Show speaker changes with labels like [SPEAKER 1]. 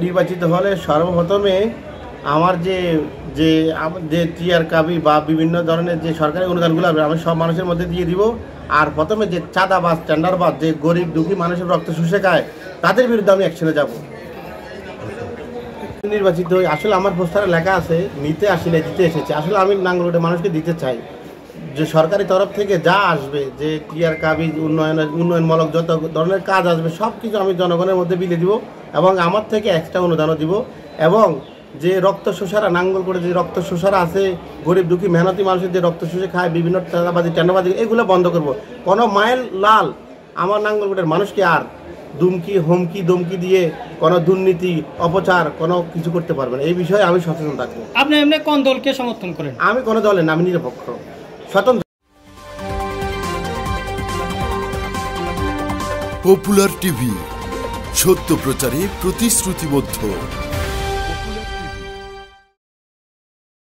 [SPEAKER 1] নির্বাচিত হলে সর্বপ্রথমে আমার যে যে যে টিআর কাবি বা বিভিন্ন ধরনের যে সরকারি অনুদানগুলো আমি সব মানুষের মধ্যে দিয়ে দিব। আর প্রথমে যে চাঁদাবাজ টেন্ডারবাজ যে গরিব দুঃখী মানুষের রক্ত শুষে খায় তাদের বিরুদ্ধে আমি অ্যাকশনে যাব। নির্বাচিত হই আসলে আমার পোস্টারে লেখা আছে নিতে আসলে দিতে এসেছে। আসলে আমি নাঙ্গলকোটের মানুষকে দিতে চাই যে সরকারি তরফ থেকে যা আসবে যে টিআর কাবি উন্নয়নমূলক যত ধরনের কাজ আসবে সব কিছু আমি জনগণের মধ্যে বিলে দিব এবং আমার থেকে এক্সট্রা অনুদানও দিব। এবং যে রক্ত শোষারা নাঙ্গলকোটে যে রক্ত শোষারা আছে গরিব দুঃখী মেহনতি মানুষের যে রক্ত শোষে খায় বিভিন্ন টাকাবাজি টেন্ডারবাজি এগুলো বন্ধ করব। কোনো মাইল লাল আমার নাঙ্গলকোটের মানুষকে আর হুমকি দমকি দিয়ে কোনো দুর্নীতি অপচার কোনো কিছু করতে পারবে না। এই বিষয়ে আমি সচেতন থাকবো।
[SPEAKER 2] আপনি এমনি কোন দলকে সমর্থন করেন?
[SPEAKER 1] আমি কোনো দলের না, আমি নিরপেক্ষ স্বতন্ত্র।
[SPEAKER 3] পপুলার টিভি, সত্য প্রচারে প্রতিশ্রুতিবদ্ধ।